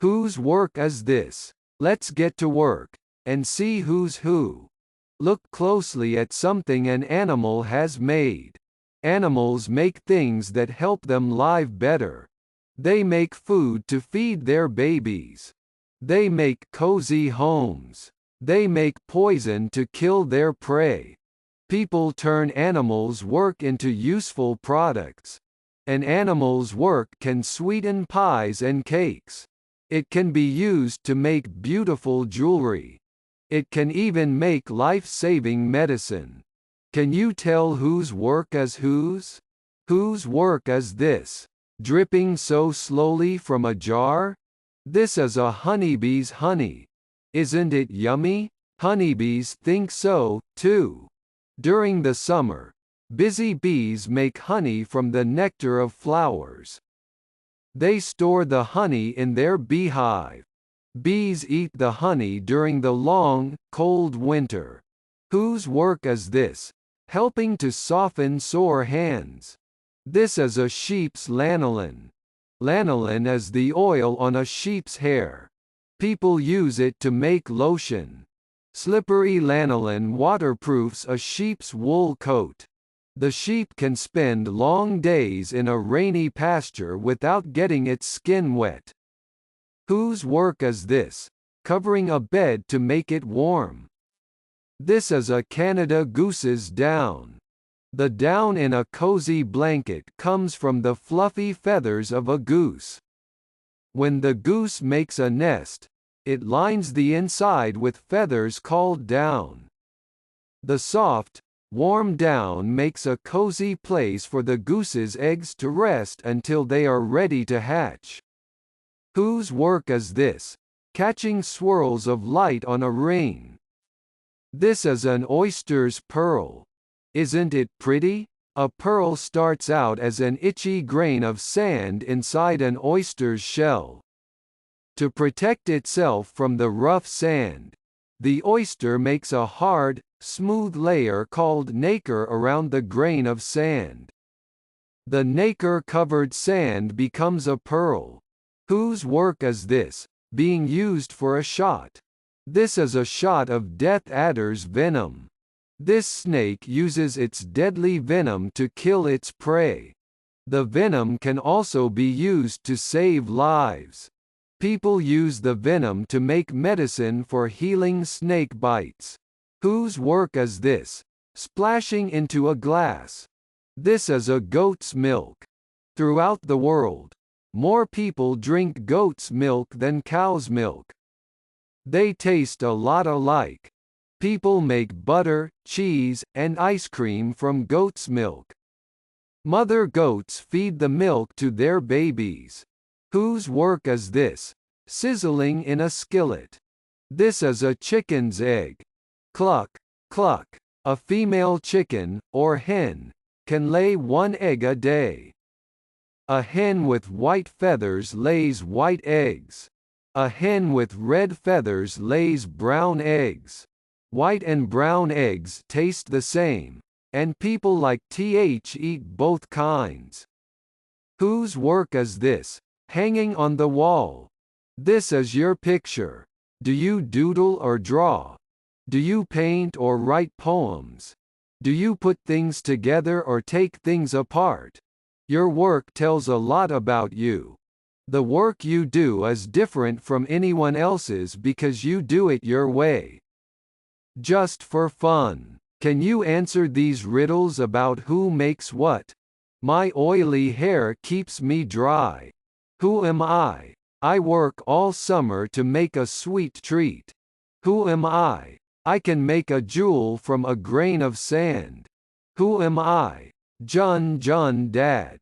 Whose work is this? Let's get to work and see who's who. Look closely at something an animal has made. Animals make things that help them live better. They make food to feed their babies. They make cozy homes. They make poison to kill their prey. People turn animals' work into useful products. An animal's work can sweeten pies and cakes. It can be used to make beautiful jewelry. It can even make life-saving medicine. Can you tell whose work is whose? Whose work is this? Dripping so slowly from a jar? This is a honeybee's honey. Isn't it yummy? Honeybees think so, too. During the summer, busy bees make honey from the nectar of flowers. They store the honey in their beehive. Bees eat the honey during the long, cold winter. Whose work is this? Helping to soften sore hands. This is a sheep's lanolin. Lanolin is the oil on a sheep's hair. People use it to make lotion. Slippery lanolin waterproofs a sheep's wool coat. The sheep can spend long days in a rainy pasture without getting its skin wet. Whose work is this? Covering a bed to make it warm. This is a Canada goose's down. The down in a cozy blanket comes from the fluffy feathers of a goose. When the goose makes a nest, it lines the inside with feathers called down. The soft, warm down makes a cozy place for the goose's eggs to rest until they are ready to hatch. Whose work is this? Catching swirls of light on a ring. This is an oyster's pearl. Isn't it pretty? A pearl starts out as an itchy grain of sand inside an oyster's shell. To protect itself from the rough sand, the oyster makes a hard, smooth layer called nacre around the grain of sand. The nacre-covered sand becomes a pearl. Whose work is this? Being used for a shot. This is a shot of death adder's venom. This snake uses its deadly venom to kill its prey. The venom can also be used to save lives. People use the venom to make medicine for healing snake bites. Whose work is this? Splashing into a glass. This is a goat's milk. Throughout the world, more people drink goat's milk than cow's milk. They taste a lot alike. People make butter, cheese, and ice cream from goat's milk. Mother goats feed the milk to their babies. Whose work is this? Sizzling in a skillet. This is a chicken's egg. Cluck, cluck. A female chicken, or hen, can lay 1 egg a day. A hen with white feathers lays white eggs. A hen with red feathers lays brown eggs. White and brown eggs taste the same, and people like th eat both kinds. Whose work is this? Hanging on the wall. This is your picture. Do you doodle or draw? Do you paint or write poems? Do you put things together or take things apart? Your work tells a lot about you. The work you do is different from anyone else's because you do it your way. Just for fun. Can you answer these riddles about who makes what? My oily hair keeps me dry. Who am I? I work all summer to make a sweet treat. Who am I? I can make a jewel from a grain of sand. Who am I? Jun Jun Dad.